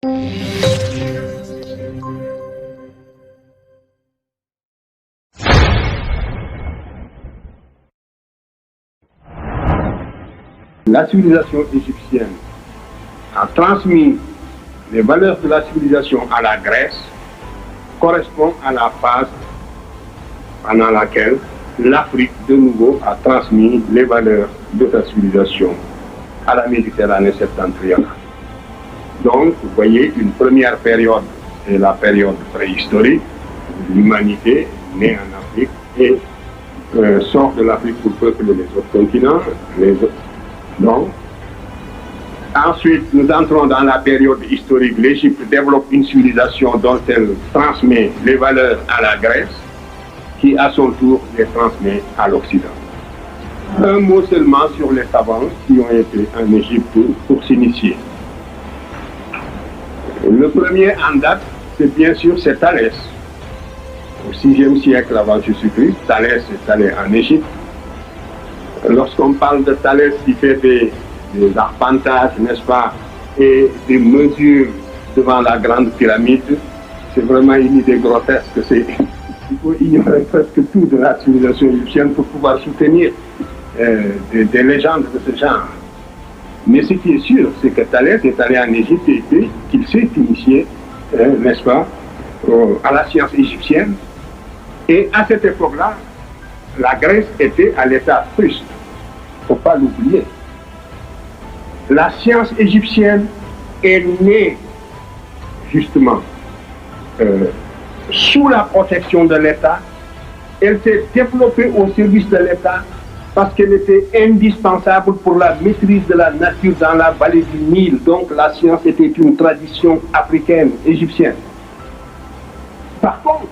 La civilisation égyptienne a transmis les valeurs de la civilisation à la Grèce, correspond à la phase pendant laquelle l'Afrique, de nouveau, a transmis les valeurs de sa civilisation à la Méditerranée septentrionale. Donc, vous voyez, une première période, c'est la période préhistorique, l'humanité née en Afrique et sort de l'Afrique pour peupler les autres continents. Donc, ensuite, nous entrons dans la période historique. L'Égypte développe une civilisation dont elle transmet les valeurs à la Grèce, qui à son tour les transmet à l'Occident. Un mot seulement sur les savants qui ont été en Égypte pour s'initier. Le premier en date, c'est bien sûr Thalès. Au 6e siècle avant Jésus-Christ, Thalès est allé en Égypte. Lorsqu'on parle de Thalès qui fait des arpentages, n'est-ce pas, et des mesures devant la grande pyramide, c'est vraiment une idée grotesque. Il faut ignorer presque tout de la civilisation égyptienne pour pouvoir soutenir des légendes de ce genre. Mais ce qui est sûr, c'est que Thalès est allé en Égypte et qu'il s'est initié, n'est-ce pas, à la science égyptienne. Et à cette époque-là, la Grèce était à l'état fruste. Il ne faut pas l'oublier. La science égyptienne est née, justement, sous la protection de l'État. Elle s'est développée au service de l'État parce qu'elle était indispensable pour la maîtrise de la nature dans la vallée du Nil. Donc la science était une tradition africaine, égyptienne. Par contre,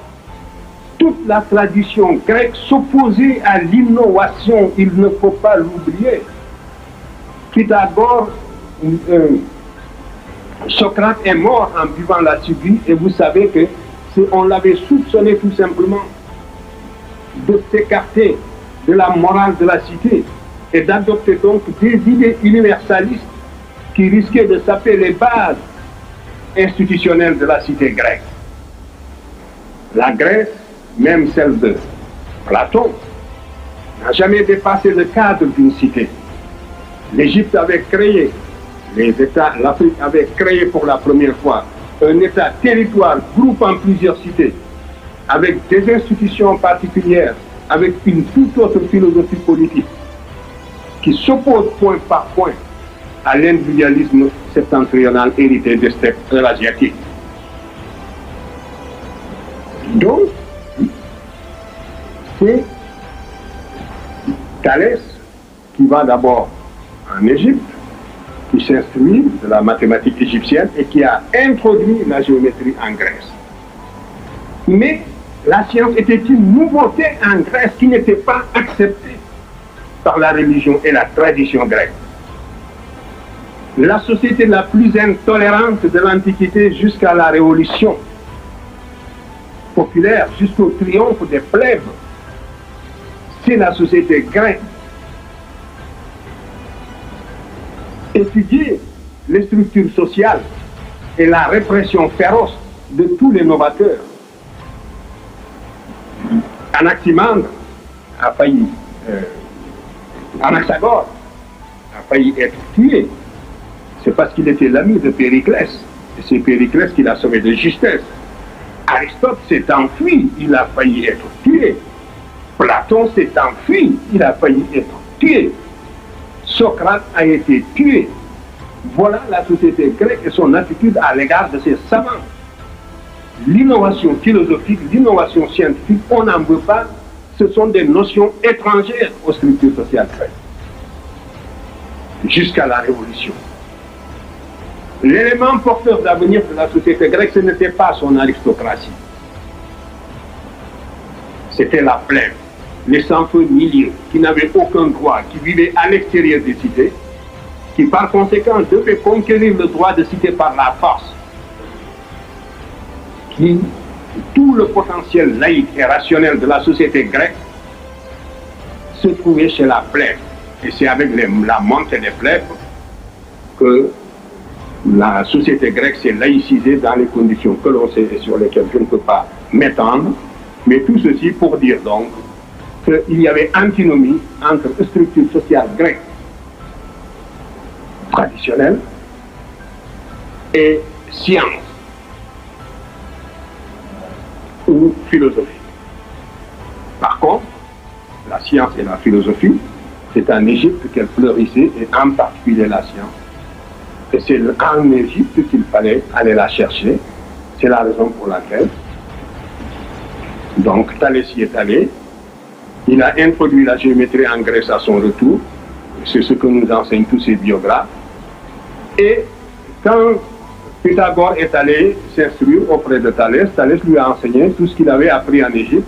toute la tradition grecque s'opposait à l'innovation, il ne faut pas l'oublier. Pythagore, Socrate est mort en buvant la ciguë, et vous savez que on l'avait soupçonné tout simplement de s'écarter de la morale de la cité et d'adopter donc des idées universalistes qui risquaient de saper les bases institutionnelles de la cité grecque. La Grèce, même celle de Platon, n'a jamais dépassé le cadre d'une cité. L'Égypte avait créé, l'Afrique avait créé pour la première fois un État-territoire groupant plusieurs cités, avec des institutions particulières, avec une toute autre philosophie politique, qui s'oppose point par point à l'individualisme septentrional hérité des steppes eurasiatiques. Donc, c'est Thalès qui va d'abord en Égypte, qui s'instruit de la mathématique égyptienne et qui a introduit la géométrie en Grèce. Mais la science était une nouveauté en Grèce qui n'était pas acceptée par la religion et la tradition grecque. La société la plus intolérante de l'Antiquité jusqu'à la Révolution populaire, jusqu'au triomphe des plèbes, c'est la société grecque. Étudier les structures sociales et la répression féroce de tous les novateurs. Anaximandre a failli, Anaxagore a failli être tué. C'est parce qu'il était l'ami de Périclès. Et c'est Périclès qui l'a sauvé de justesse. Aristote s'est enfui, il a failli être tué. Platon s'est enfui, il a failli être tué. Socrate a été tué. Voilà la société grecque et son attitude à l'égard de ses savants. L'innovation philosophique, l'innovation scientifique, on n'en veut pas. Ce sont des notions étrangères aux structures sociales grecques. Jusqu'à la Révolution. L'élément porteur d'avenir de la société grecque, ce n'était pas son aristocratie. C'était la plèbe, les sans-feu milieux, qui n'avaient aucun droit, qui vivaient à l'extérieur des cités, qui par conséquent devaient conquérir le droit de cité par la force. Tout le potentiel laïque et rationnel de la société grecque se trouvait chez la plèbe. Et c'est avec la montée des plèbes que La société grecque s'est laïcisée dans les conditions que l'on sait et sur lesquelles je ne peux pas m'étendre, mais tout ceci pour dire donc qu'il y avait antinomie entre structure sociale grecque traditionnelle et science ou philosophie. Par contre, la science et la philosophie, c'est en Égypte qu'elle fleurissait, et en particulier la science. Et c'est en Égypte qu'il fallait aller la chercher. C'est la raison pour laquelle, donc, Thalès y est allé. Il a introduit la géométrie en Grèce à son retour. C'est ce que nous enseignent tous ses biographes. Et quand Pythagore est allé s'instruire auprès de Thalès, Thalès lui a enseigné tout ce qu'il avait appris en Égypte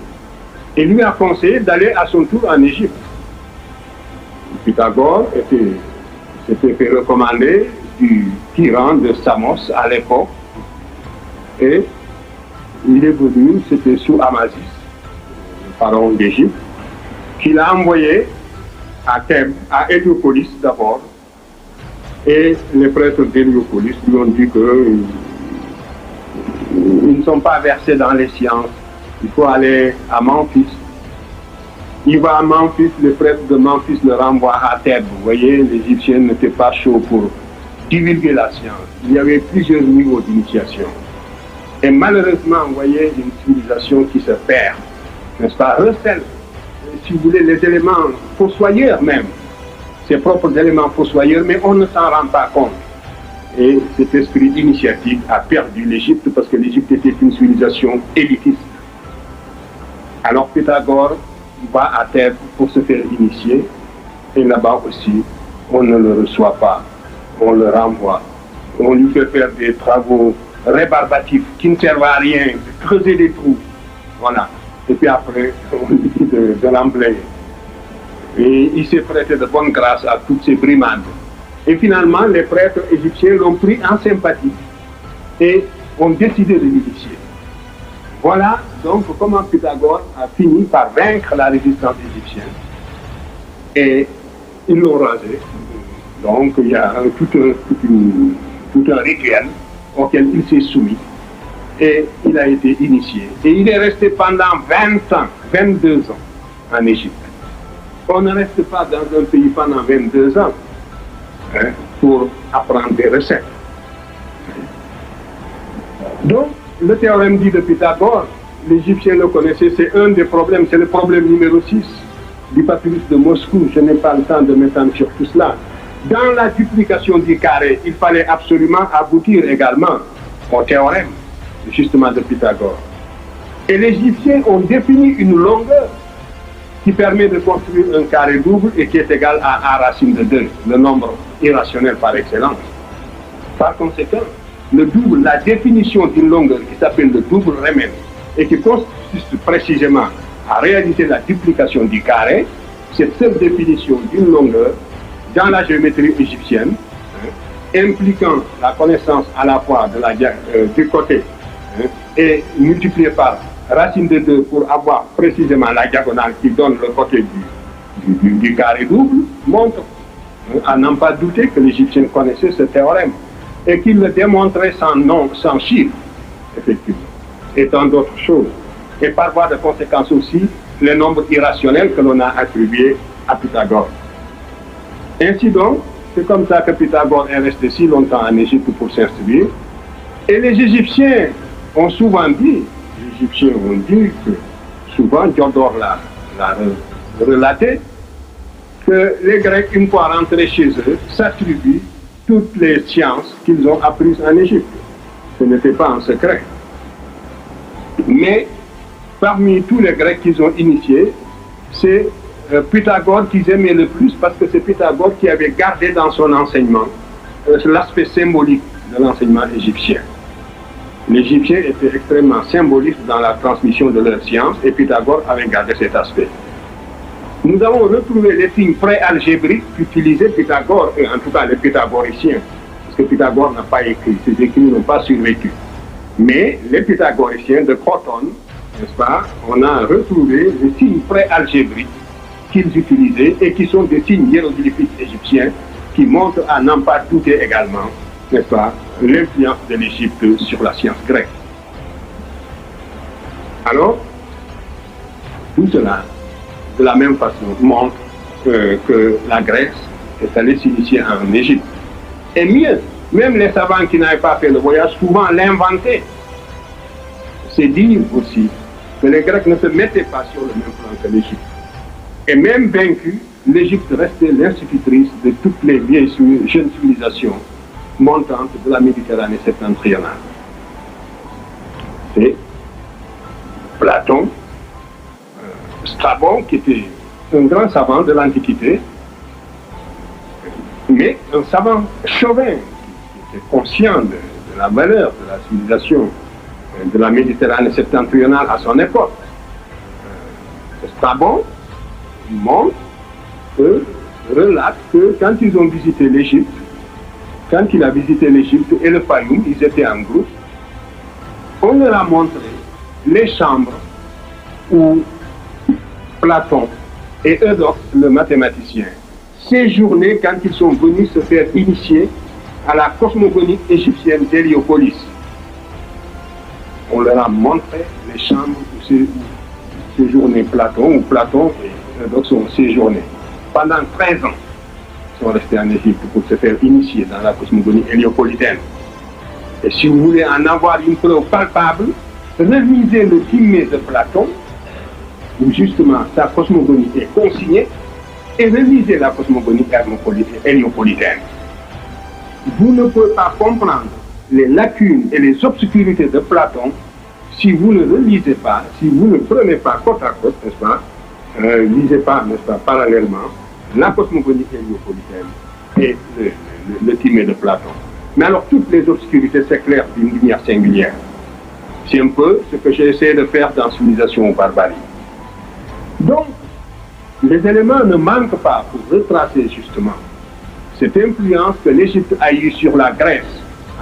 et lui a conseillé d'aller à son tour en Égypte. Pythagore s'était fait recommander du tyran de Samos à l'époque, et il est venu, c'était sous Amasis, le pharaon d'Égypte, qu'il a envoyé à Thèbes, à Héliopolis d'abord, et les prêtres d'Héliopolis lui ont dit qu'ils ne sont pas versés dans les sciences, il faut aller à Memphis. Il va à Memphis, les prêtres de Memphis le renvoient à Thèbes. Vous voyez, les Égyptiens n'étaient pas chauds pour divulguer la science. Il y avait plusieurs niveaux d'initiation. Et malheureusement, vous voyez, une civilisation qui se perd, n'est-ce pas, recèle, si vous voulez, les éléments fossoyeurs même, ses propres éléments fossoyeurs, mais on ne s'en rend pas compte. Et cet esprit initiatique a perdu l'Égypte parce que l'Égypte était une civilisation élitiste. Alors Pythagore va à Thèbes pour se faire initier, et là-bas aussi, on ne le reçoit pas, on le renvoie, on lui fait faire des travaux rébarbatifs qui ne servent à rien, de creuser des trous, voilà. Et puis après, on lui dit de l'emblayer. Et il s'est prêté de bonne grâce à toutes ces brimades. Et finalement, les prêtres égyptiens l'ont pris en sympathie et ont décidé de l'initier. Voilà donc comment Pythagore a fini par vaincre la résistance égyptienne. Et ils l'ont rasé. Donc il y a tout un rituel auquel il s'est soumis. Et il a été initié. Et il est resté pendant 20 ans, 22 ans en Égypte. On ne reste pas dans un pays pendant 22 ans pour apprendre des recettes. Donc, le théorème dit de Pythagore, l'Égyptien le connaissait, c'est un des problèmes, c'est le problème numéro 6 du papyrus de Moscou. Je n'ai pas le temps de m'étendre sur tout cela. Dans la duplication du carré, il fallait absolument aboutir également au théorème, justement, de Pythagore. Et les Égyptiens ont défini une longueur qui permet de construire un carré double et qui est égal à A racine de 2, le nombre irrationnel par excellence. Par conséquent, le double, la définition d'une longueur qui s'appelle le double Riemann et qui consiste précisément à réaliser la duplication du carré, cette seule définition d'une longueur dans la géométrie égyptienne, impliquant la connaissance à la fois du côté et multipliée par racine de 2 pour avoir précisément la diagonale qui donne le côté du carré double, montre à n'en pas douter que l'Égyptien connaissait ce théorème et qu'il le démontrait sans chiffres, effectivement, et tant d'autres choses. Et par voie de conséquence aussi, les nombres irrationnels que l'on a attribués à Pythagore. Ainsi donc, c'est comme ça que Pythagore est resté si longtemps en Égypte pour s'instruire. Et les Égyptiens ont souvent dit, que souvent, Diodore l'a relaté, que les Grecs, une fois rentrés chez eux, s'attribuent toutes les sciences qu'ils ont apprises en Égypte. Ce n'était pas un secret. Mais parmi tous les Grecs qu'ils ont initiés, c'est Pythagore qu'ils aimaient le plus parce que c'est Pythagore qui avait gardé dans son enseignement l'aspect symbolique de l'enseignement égyptien. Les Égyptiens étaient extrêmement symbolistes dans la transmission de leurs sciences et Pythagore avait gardé cet aspect. Nous avons retrouvé les signes pré-algébriques qu'utilisait Pythagore, en tout cas les pythagoriciens, parce que Pythagore n'a pas écrit, ses écrits n'ont pas survécu. Mais les pythagoriciens de Crotone, n'est-ce pas, on a retrouvé les signes pré-algébriques qu'ils utilisaient et qui sont des signes hiéroglyphiques égyptiens qui montrent à n'en pas douter également n'est-ce pas, l'influence de l'Égypte sur la science grecque. Alors, tout cela, de la même façon, montre que la Grèce est allée s'initier en Égypte. Et mieux, même les savants qui n'avaient pas fait le voyage, souvent l'inventaient. C'est dire aussi que les Grecs ne se mettaient pas sur le même plan que l'Égypte. Et même vaincue, l'Égypte restait l'institutrice de toutes les vieilles jeunes civilisations montantes de la Méditerranée septentrionale. C'est Platon, Strabon, qui était un grand savant de l'Antiquité, mais un savant chauvin, qui était conscient de la valeur de la civilisation de la Méditerranée septentrionale à son époque. Strabon montre, relate que quand ils ont visité l'Égypte, quand il a visité l'Égypte et le Fayoum, ils étaient en groupe, on leur a montré les chambres où Platon et Eudoxe, le mathématicien, séjournaient quand ils sont venus se faire initier à la cosmogonie égyptienne d'Héliopolis. On leur a montré les chambres où séjournaient Platon, où Platon et Eudoxe ont séjourné. Pendant 13 ans, ils sont restés en Égypte pour se faire initier dans la cosmogonie héliopolitaine. Et si vous voulez en avoir une preuve palpable, relisez le Timée de Platon, où justement sa cosmogonie est consignée, et relisez la cosmogonie héliopolitaine. Vous ne pouvez pas comprendre les lacunes et les obscurités de Platon si vous ne relisez pas, si vous ne prenez pas côte à côte, n'est-ce pas, lisez pas, n'est-ce pas, parallèlement, la cosmogonie héliopolitaine et le Timée de Platon. Mais alors toutes les obscurités s'éclairent d'une lumière singulière. C'est un peu ce que j'ai essayé de faire dans Civilisation ou Barbarie. Donc, les éléments ne manquent pas pour retracer justement cette influence que l'Égypte a eue sur la Grèce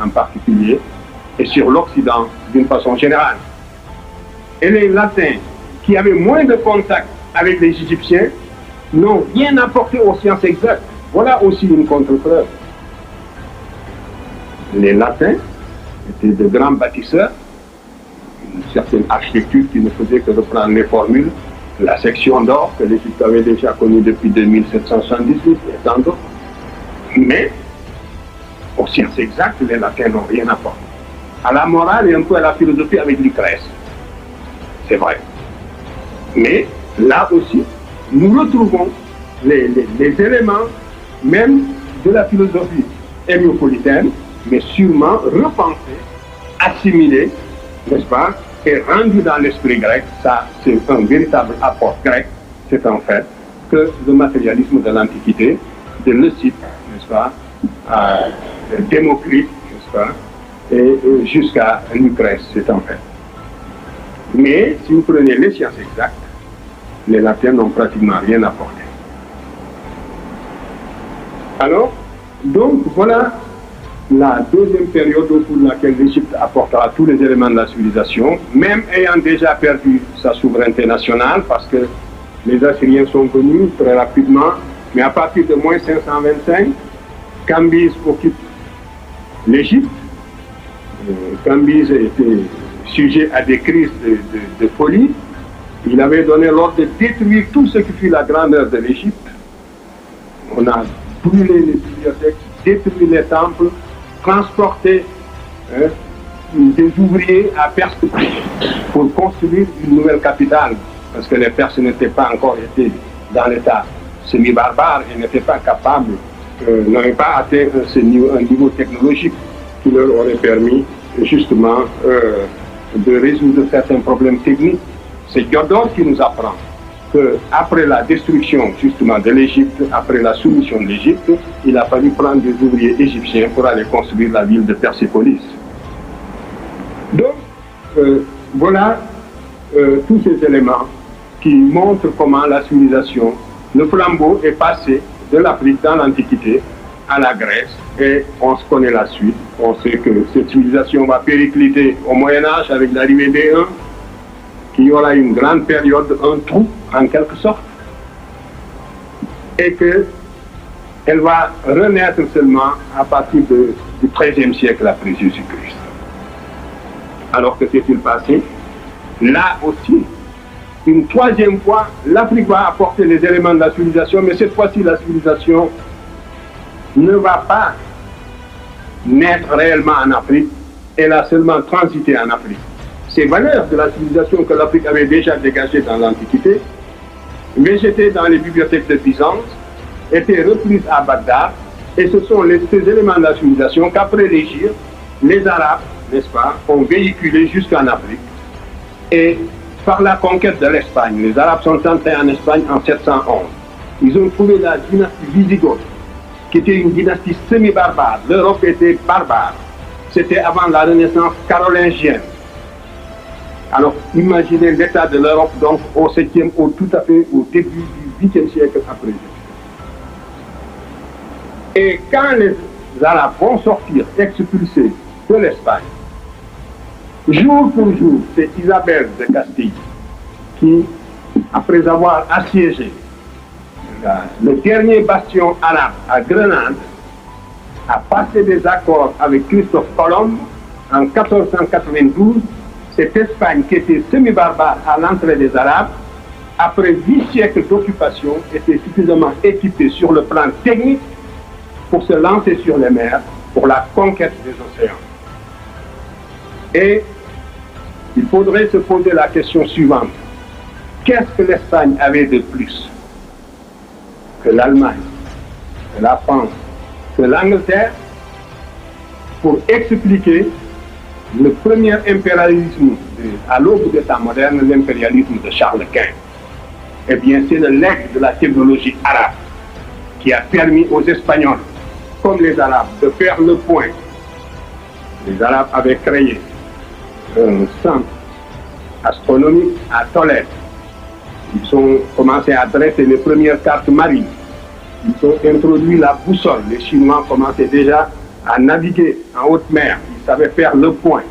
en particulier et sur l'Occident d'une façon générale. Et les Latins, qui avaient moins de contact avec les Égyptiens, n'ont rien apporté aux sciences exactes. Voilà aussi une contre-preuve. Les Latins étaient de grands bâtisseurs, une certaine architecture qui ne faisait que reprendre les formules, la section d'or que l'Égypte avait déjà connue depuis 2778 et tant d'autres. Mais aux sciences exactes, les Latins n'ont rien apporté. À la morale et un peu à la philosophie avec Lucrèce. C'est vrai. Mais là aussi, nous retrouvons les éléments même de la philosophie héliopolitaine, mais sûrement repensés, assimilés, n'est-ce pas, et rendus dans l'esprit grec. Ça, c'est un véritable apport grec. C'est en fait que le matérialisme de l'Antiquité, de Leucippe, n'est-ce pas, à Démocrite, n'est-ce pas, et jusqu'à Lucrèce, c'est en fait. Mais si vous prenez les sciences exactes, les Latins n'ont pratiquement rien apporté. Alors, donc voilà la deuxième période au cours de laquelle l'Égypte apportera tous les éléments de la civilisation, même ayant déjà perdu sa souveraineté nationale, parce que les Assyriens sont venus très rapidement, mais à partir de moins 525, Cambyse occupe l'Égypte. Cambyse était sujet à des crises de folie. Il avait donné l'ordre de détruire tout ce qui fut la grandeur de l'Égypte. On a brûlé les bibliothèques, détruit les temples, transporté des ouvriers à Perse pour construire une nouvelle capitale, parce que les Perses n'étaient pas encore été dans l'état semi-barbare et n'étaient pas capables, n'avaient pas atteint un niveau technologique qui leur aurait permis justement de résoudre certains problèmes techniques. C'est Diodore qui nous apprend qu'après la destruction justement de l'Égypte, après la soumission de l'Égypte, il a fallu prendre des ouvriers égyptiens pour aller construire la ville de Persépolis. Donc, voilà tous ces éléments qui montrent comment la civilisation, le flambeau est passé de l'Afrique dans l'Antiquité à la Grèce, et on se connaît la suite. On sait que cette civilisation va péricliter au Moyen-Âge avec l'arrivée des Huns, qu'il y aura une grande période, un trou en quelque sorte, et que elle va renaître seulement à partir du XIIIe siècle après Jésus-Christ. Alors que s'est-il passé? Là aussi, une troisième fois, l'Afrique va apporter les éléments de la civilisation, mais cette fois-ci, la civilisation ne va pas naître réellement en Afrique, elle a seulement transité en Afrique. Ces valeurs de la civilisation que l'Afrique avait déjà dégagées dans l'Antiquité, végétaient dans les bibliothèques de Byzance, étaient reprises à Bagdad, et ce sont ces éléments de la civilisation qu'après l'Égypte, les Arabes, n'est-ce pas, ont véhiculé jusqu'en Afrique. Et par la conquête de l'Espagne, les Arabes sont entrés en Espagne en 711. Ils ont trouvé la dynastie Wisigothe, qui était une dynastie semi-barbare. L'Europe était barbare. C'était avant la Renaissance carolingienne. Alors, imaginez l'état de l'Europe donc au 7e, tout à fait au début du 8e siècle après Jésus. Et quand les Arabes vont sortir expulsés de l'Espagne, jour pour jour, c'est Isabelle de Castille qui, après avoir assiégé le dernier bastion arabe à Grenade, a passé des accords avec Christophe Colomb en 1492. Cette Espagne qui était semi-barbare à l'entrée des Arabes, après 8 siècles d'occupation, était suffisamment équipée sur le plan technique pour se lancer sur les mers pour la conquête des océans. Et il faudrait se poser la question suivante. Qu'est-ce que l'Espagne avait de plus que l'Allemagne, que la France, que l'Angleterre pour expliquer le premier impérialisme à l'aube des temps modernes, l'impérialisme de Charles Quint? Eh bien, c'est le legs de la technologie arabe qui a permis aux Espagnols, comme les Arabes, de faire le point. Les Arabes avaient créé un centre astronomique à Tolède. Ils ont commencé à dresser les premières cartes marines. Ils ont introduit la boussole. Les Chinois commençaient déjà à naviguer en haute mer. Ils savaient faire le point.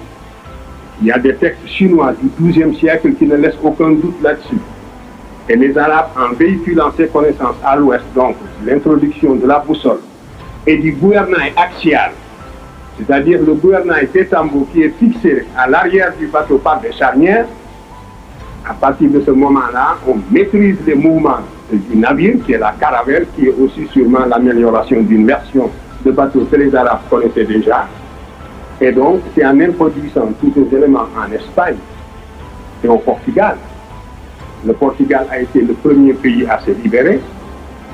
Il y a des textes chinois du XIIe siècle qui ne laissent aucun doute là-dessus. Et les Arabes, en véhiculant ces connaissances à l'ouest, donc l'introduction de la boussole et du gouvernail axial, c'est-à-dire le gouvernail des tambours qui est fixé à l'arrière du bateau par des charnières, à partir de ce moment-là, on maîtrise les mouvements du navire, qui est la caravelle, qui est aussi sûrement l'amélioration d'une version de bateau que les Arabes connaissaient déjà. Et donc, c'est en introduisant tous ces éléments en Espagne et au Portugal. Le Portugal a été le premier pays à se libérer.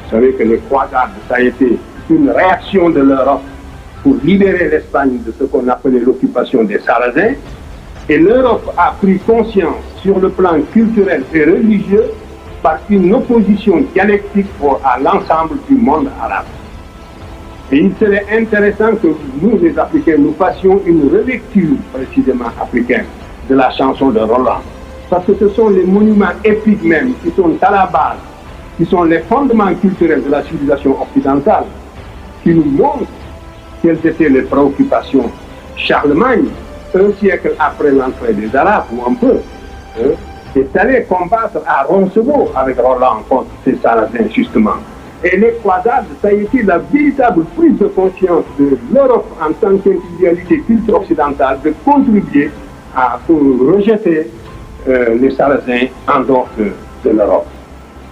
Vous savez que les croisades, ça a été une réaction de l'Europe pour libérer l'Espagne de ce qu'on appelait l'occupation des Sarrasins. Et l'Europe a pris conscience sur le plan culturel et religieux par une opposition dialectique à l'ensemble du monde arabe. Et il serait intéressant que nous, les Africains, nous fassions une relecture précisément africaine de la chanson de Roland. Parce que ce sont les monuments épiques même qui sont à la base, qui sont les fondements culturels de la civilisation occidentale, qui nous montrent quelles étaient les préoccupations. Charlemagne, un siècle après l'entrée des Arabes, ou un peu, est allé combattre à Roncevaux avec Roland contre ces Sarrasins, justement. Et les croisades, ça a été la véritable prise de conscience de l'Europe en tant qu'individualité culturelle occidentale de contribuer à rejeter les Sarrasins en dehors de l'Europe.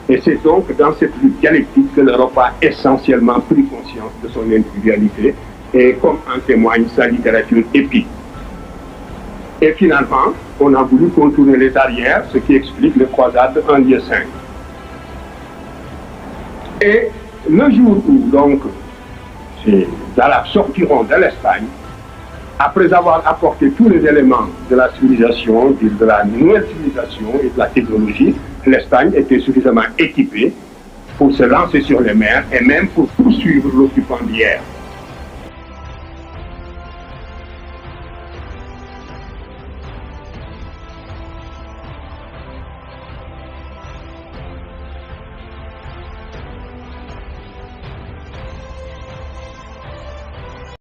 Et c'est donc dans cette lutte dialectique que l'Europe a essentiellement pris conscience de son individualité et comme en témoigne sa littérature épique. Et finalement, on a voulu contourner les arrières, ce qui explique les croisades en lieu saint. Et le jour où donc ces Arabes sortiront de l'Espagne, après avoir apporté tous les éléments de la civilisation, de la nouvelle civilisation et de la technologie, l'Espagne était suffisamment équipée pour se lancer sur les mers et même pour poursuivre l'occupant d'hier.